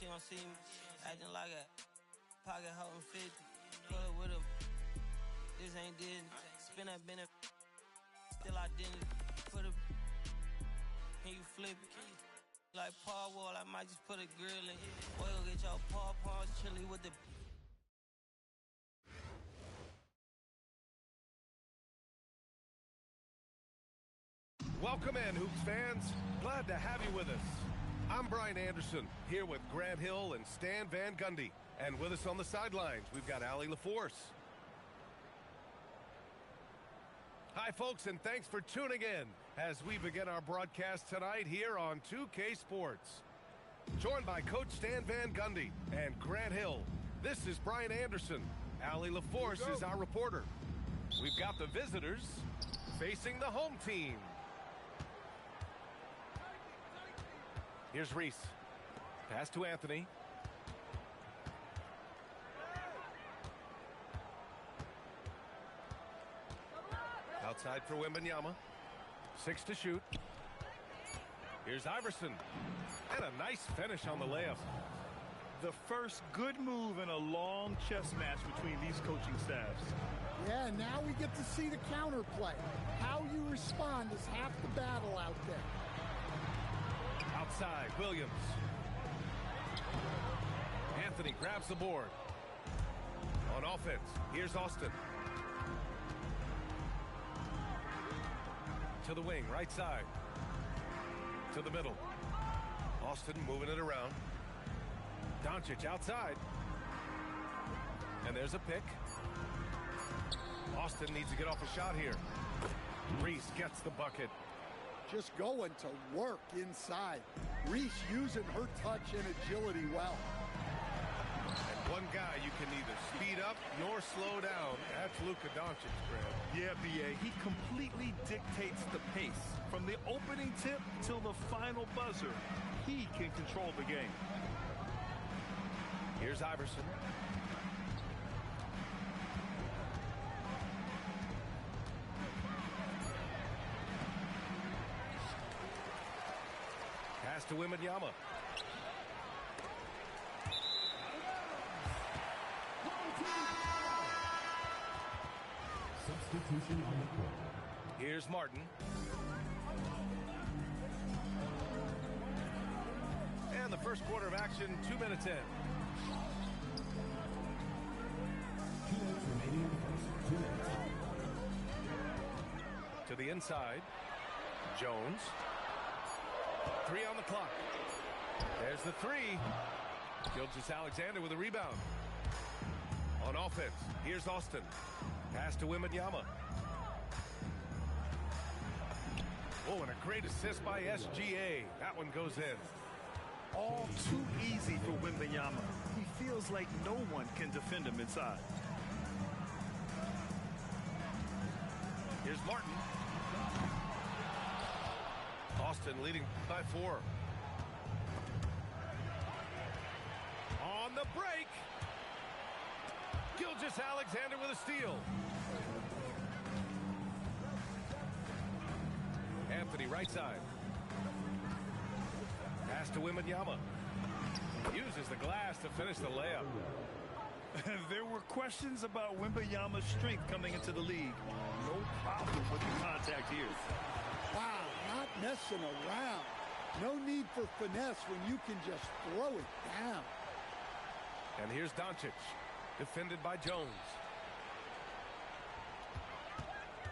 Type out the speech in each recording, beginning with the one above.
she don't see me acting like a pocket holding 50. Pull it with him. This ain't Disney. Spin that bend it. Still identity. Put a. Can you flip it? Like Paul Wall, I might just put a grill in. Oil get your paws chili with the. Welcome in, Hoops fans. Glad to have you with us. I'm Brian Anderson, here with Grant Hill and Stan Van Gundy. And with us on the sidelines, we've got Allie LaForce. Hi, folks, and thanks for tuning in as we begin our broadcast tonight here on 2K Sports. Joined by Coach Stan Van Gundy and Grant Hill, this is Brian Anderson. Allie LaForce is our reporter. We've got the visitors facing the home team. Here's Reese. Pass to Anthony. Outside for Wnba. 6 to shoot. Here's Iverson. And a nice finish on the layup. The first good move in a long chess match between these coaching staffs. Yeah, now we get to see the counterplay. How you respond is half the battle out there. Outside, Williams. Anthony grabs the board. On offense, here's Austin. To the wing, right side. To the middle. Austin moving it around. Doncic outside. And there's a pick. Austin needs to get off a shot here. Reese gets the bucket. Just going to work inside. Reese using her touch and agility well. And one guy you can neither speed up nor slow down. That's Luka Doncic, Grant. Yeah, B.A., he completely dictates the pace. From the opening tip till the final buzzer, he can control the game. Here's Iverson. Pass to Wnba. Substitution on the court. Here's Martin. And the first quarter of action, 2 minutes in. 2 minutes remaining in the first. 2 minutes. To the inside. Jones. 3 on the clock. There's the 3. Gilgeous-Alexander with a rebound. On offense, here's Austin. Pass to Wnba. Oh, and a great assist by SGA. That one goes in. All too easy for Wnba. He feels like no one can defend him inside. Here's Martin. Austin leading by 4. On the break. Gilgeous-Alexander with a steal. Anthony right side. Pass to Wnba. Uses the glass to finish the layup. There were questions about Wnba's strength coming into the league. No problem with the contact here. Wow, not messing around. No need for finesse when you can just throw it down. And here's Doncic, defended by Jones.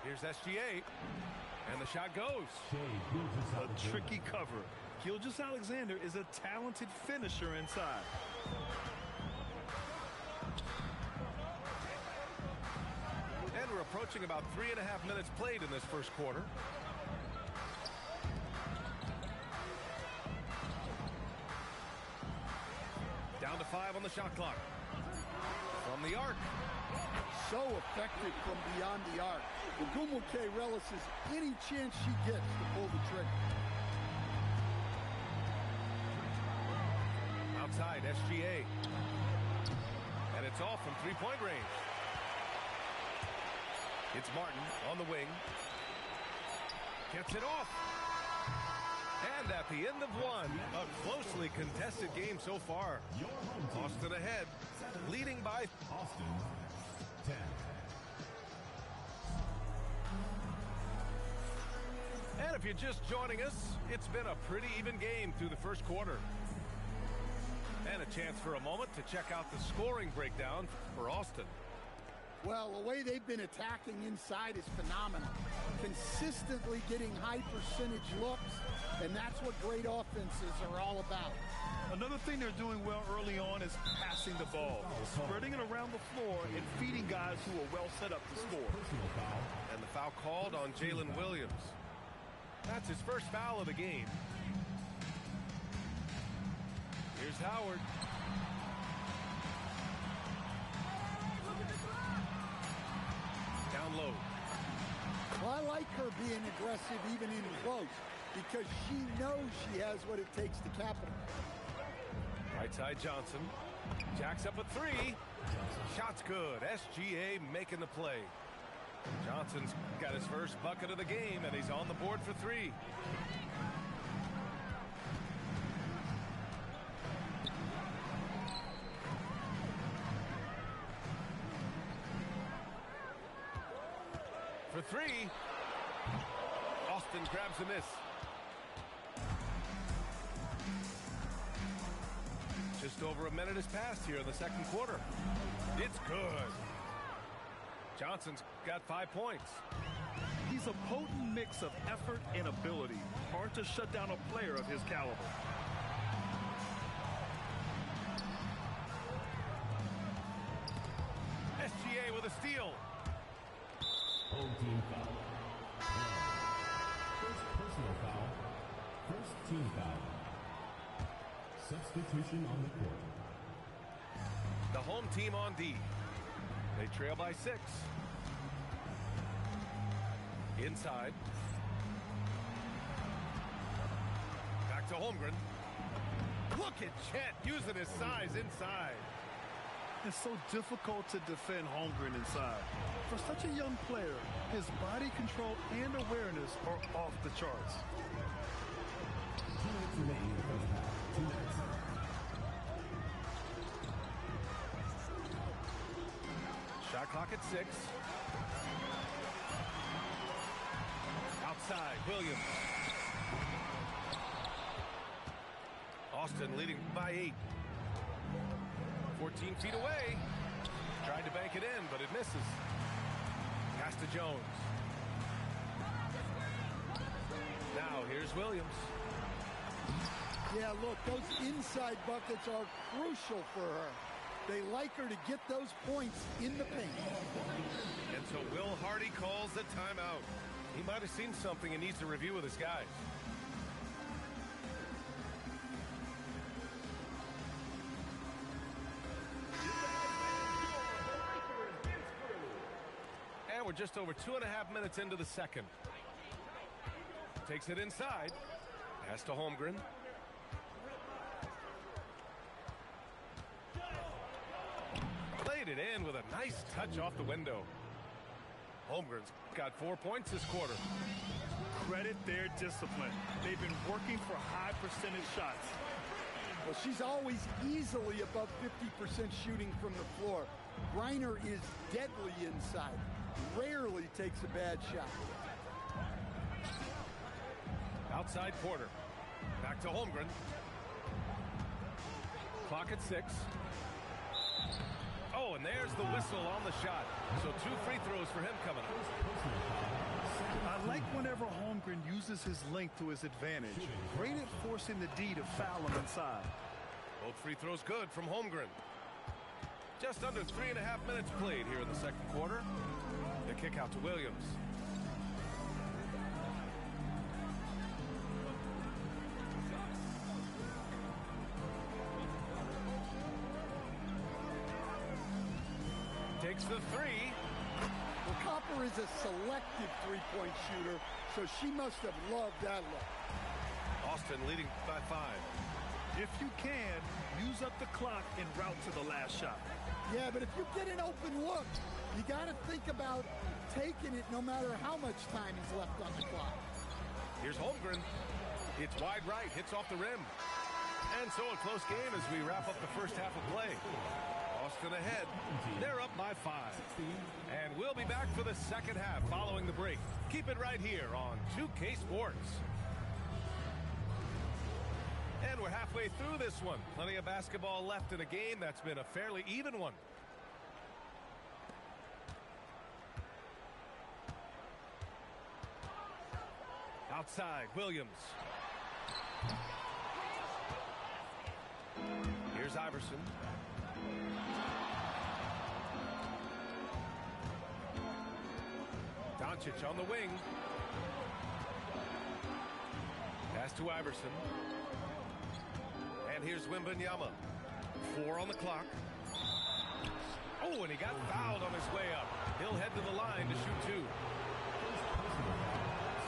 Here's SGA, and the shot goes. A tricky cover. Gilgeous-Alexander is a talented finisher inside. And we're approaching about 3.5 minutes played in this first quarter. Down to 5 on the shot clock. From the arc. So effective from beyond the arc. Wnba relishes any chance she gets to pull the trigger. Outside, SGA. And it's off from three-point range. It's Martin on the wing. Gets it off. And at the end of one, a closely contested game so far. Your home team. Austin ahead, leading by Austin, 10. And if you're just joining us, it's been a pretty even game through the first quarter. And a chance for a moment to check out the scoring breakdown for Austin. Well, the way they've been attacking inside is phenomenal. Consistently getting high percentage looks, and that's what great offenses are all about. Another thing they're doing well early on is passing the ball, spreading it around the floor and feeding guys who are well set up to score. Personal foul. And the foul called on Jalen Williams. That's his first foul of the game. Here's Howard. Down low. Well, I like her being aggressive even in close because she knows she has what it takes to capitalize. Right side Johnson. Jacks up a three. Shot's good. SGA making the play. Johnson's got his first bucket of the game, and he's on the board for three. For three. Austin grabs a miss. Just over a minute has passed here in the second quarter. It's good. Johnson's got 5 points. He's a potent mix of effort and ability. Hard to shut down a player of his caliber. SGA with a steal. Home team foul. First personal foul. First team foul. Substitution on the court. The home team on D. They trail by 6. Inside. Back to Holmgren. Look at Chet using his size inside. It's so difficult to defend Holmgren inside. For such a young player, his body control and awareness are off the charts. 2 minutes remaining in the first half. 2 minutes. Shot clock at 6. Outside, Williams. Austin leading by 8. 14 feet away. Tried to bank it in, but it misses. Pass to Jones. Now here's Williams. Yeah, look, those inside buckets are crucial for her. They like her to get those points in the paint. And so Will Hardy calls the timeout. He might have seen something and needs to review with his guys. And we're just over 2.5 minutes into the second. Takes it inside. Pass to Holmgren. Played it in with a nice touch off the window. Holmgren's got 4 points this quarter. Credit their discipline. They've been working for high percentage shots. Well, she's always easily above 50% shooting from the floor. Griner is deadly inside. Rarely takes a bad shot. Outside Porter. Back to Holmgren. Clock at 6. Oh, and there's the whistle on the shot. So 2 free throws for him coming up. I like whenever Holmgren uses his length to his advantage. Great at forcing the D to foul him inside. Both free throws good from Holmgren. Just under 3.5 minutes played here in the second quarter. The kick out to Williams. Takes the 3. Well, Copper is a selective three-point shooter, so she must have loved that look. Austin leading by 5. If you can, use up the clock en route to the last shot. Yeah, but if you get an open look, you got to think about taking it no matter how much time is left on the clock. Here's Holmgren. It's wide right, hits off the rim. And so a close game as we wrap up the first half of play. Austin ahead. They're up by 5. And we'll be back for the second half following the break. Keep it right here on 2K Sports. And we're halfway through this one. Plenty of basketball left in a game that's been a fairly even one. Outside, Williams. Here's Iverson. Doncic on the wing. Pass to Iverson. And here's Wnba. 4 on the clock. Oh, and he got fouled on his way up. He'll head to the line to shoot 2.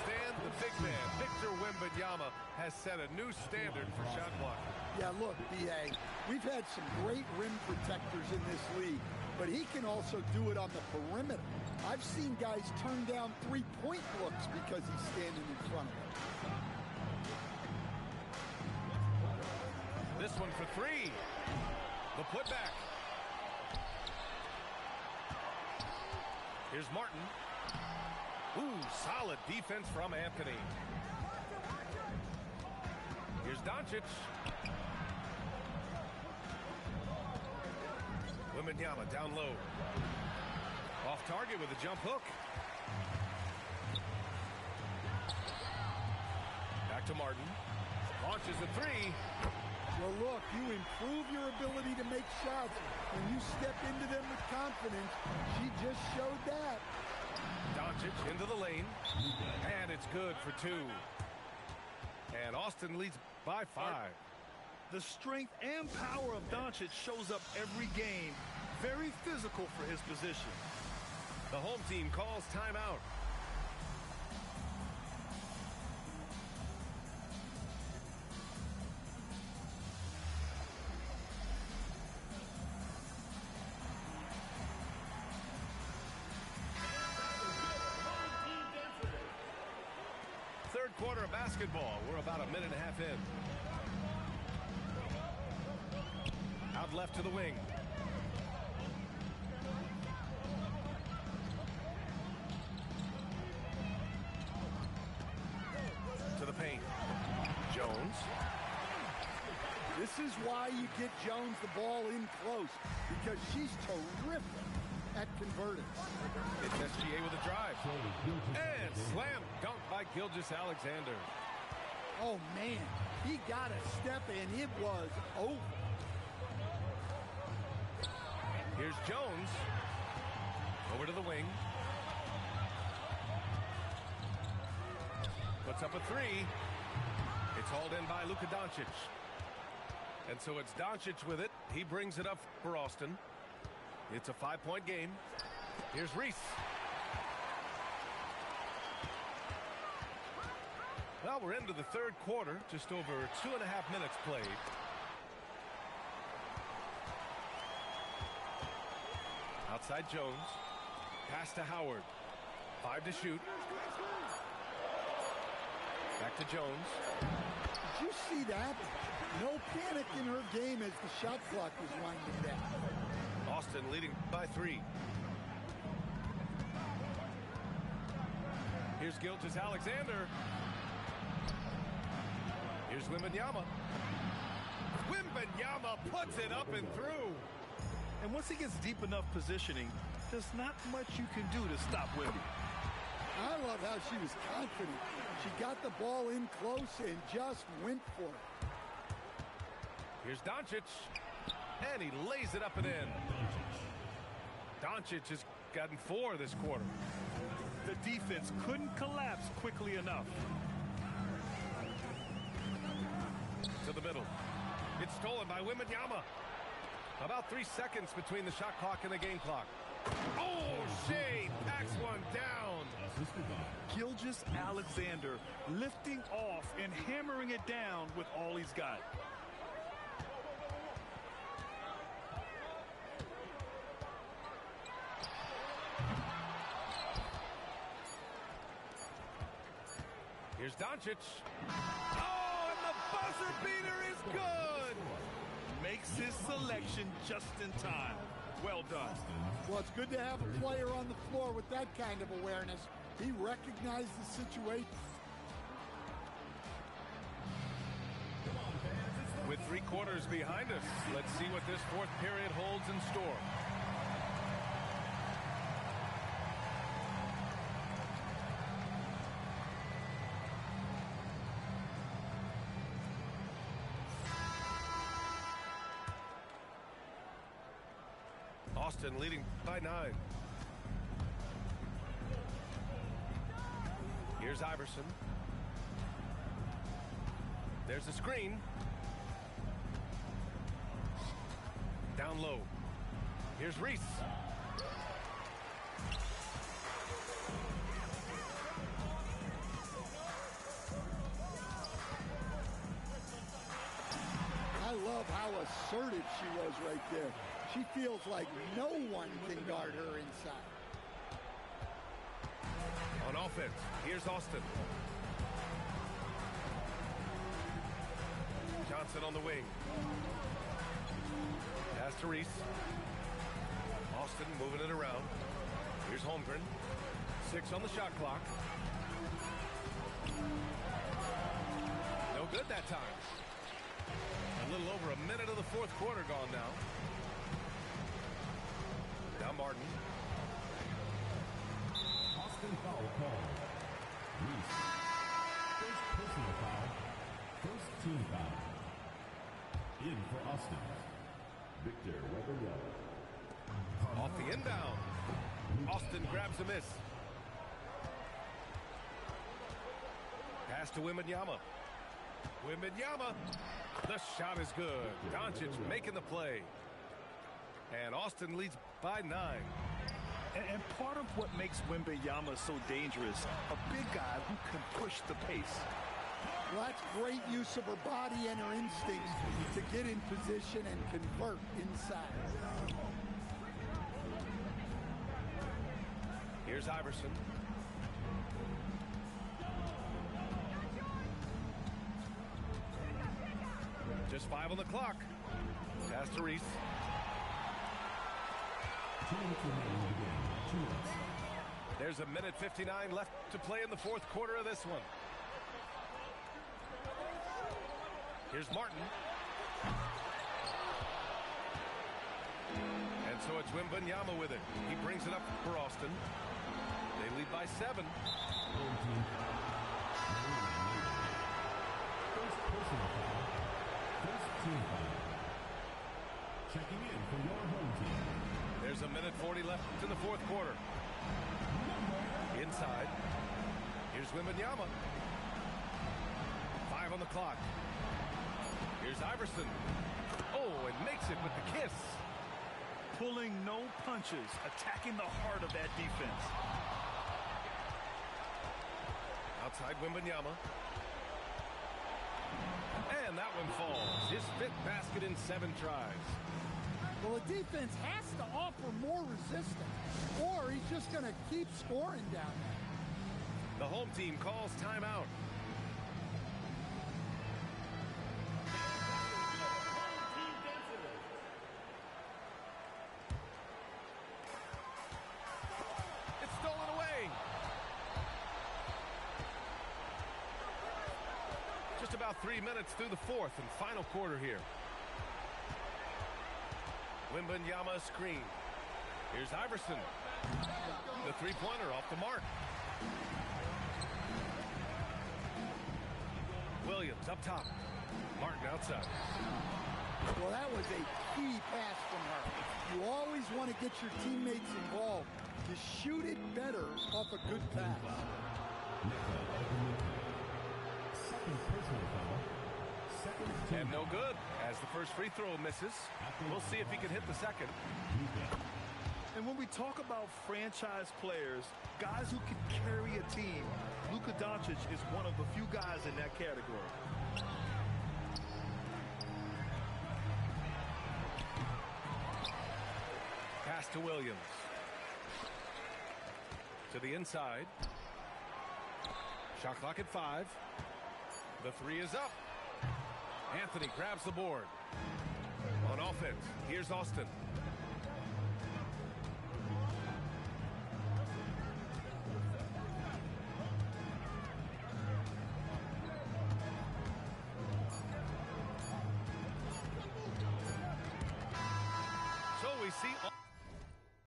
Stan, the big man, Victor Wnba, has set a new standard for shot blocking. Yeah, look, B.A., we've had some great rim protectors in this league, but he can also do it on the perimeter. I've seen guys turn down three-point looks because he's standing in front of them. This one for 3. The putback. Here's Martin. Ooh, solid defense from Anthony. Here's Doncic. Wnba down low. Off target with a jump hook. Back to Martin. Launches a 3. Well, look, you improve your ability to make shots when you step into them with confidence. She just showed that. Doncic into the lane. And it's good for 2. And Austin leads by 5. The strength and power of Doncic shows up every game. Very physical for his position. The home team calls timeout. Third quarter of basketball. We're about a minute and a half in. Out left to the wing. To the paint. Jones. This is why you get Jones the ball in close, because she's terrific at converting. It's SGA with a drive. And slam dunk by Gilgeous-Alexander. Oh, man. He got a step, and it was over. Here's Jones. Over to the wing. Puts up a 3. It's hauled in by Luka Doncic. And so it's Doncic with it. He brings it up for Austin. It's a 5-point game. Here's Reese. Well, we're into the third quarter. Just over 2.5 minutes played. Outside Jones. Pass to Howard. 5 to shoot. Back to Jones. Did you see that? No panic in her game as the shot clock was winding down. Austin leading by 3. Here's Gilgeous-Alexander. Here's Wnba. Wnba puts it up and through. And once he gets deep enough positioning, there's not much you can do to stop Wnba. I love how she was confident. She got the ball in close and just went for it. Here's Doncic. And he lays it up and in. Doncic has gotten 4 this quarter. The defense couldn't collapse quickly enough. To the middle. It's stolen by Wnba. About 3 seconds between the shot clock and the game clock. Oh, Shea packs one down. Gilgeous-Alexander lifting off and hammering it down with all he's got. Here's Doncic. Oh! buzzer beater is good. Makes his selection just in time. Well done. Well, it's good to have a player on the floor with that kind of awareness. He recognized the situation. With 3 quarters behind us, let's see what this fourth period holds in store. Austin leading by 9. Here's Iverson. There's the screen. Down low. Here's Reese. I love how assertive she was right there. She feels like no one can guard her inside. On offense, here's Austin. Johnson on the wing. Pass to Reese. Austin moving it around. Here's Holmgren. 6 on the shot clock. No good that time. A little over a minute of the fourth quarter gone now. Now Martin. Austin foul call. Reese. First personal foul. First team foul. In for Austin. Victor Wnba. Off the inbound. Austin grabs a miss. Pass to Wembanyama. Wembanyama. The shot is good. Doncic making the play. And Austin leads by 9. And part of what makes Wembanyama so dangerous, a big guy who can push the pace. Well, that's great use of her body and her instincts to get in position and convert inside. Here's Iverson. Just 5 on the clock. Pass to Reese. 2 minutes remaining in the game. 2 minutes. There's a minute 59 left to play in the fourth quarter of this one. Here's Martin. And so it's Wembanyama with it. He brings it up for Austin. They lead by 7. Home team. First personal foul. First team foul. Checking in for your home team. There's a minute 40 left in the fourth quarter. Inside. Here's Wembanyama. 5 on the clock. Here's Iverson. Oh, and makes it with the kiss. Pulling no punches, attacking the heart of that defense. Outside Wembanyama. And that one falls. His 5th basket in 7 tries. Well, the defense has to offer more resistance, or he's just going to keep scoring down there. The home team calls timeout. It's stolen away. Just about 3 minutes through the fourth and final quarter here. Wembanyama screen. Here's Iverson. The three-pointer off the mark. Williams up top. Martin outside. Well, that was a key pass from her. You always want to get your teammates involved. You shoot it better off a good pass. Second personal foul. Second team. And no good as the first free throw misses. We'll see if he can hit the second. And when we talk about franchise players, guys who can carry a team, Luka Doncic is one of the few guys in that category. Pass to Williams. To the inside. Shot clock at 5. The 3 is up. Anthony grabs the board. On offense, here's Austin. So we see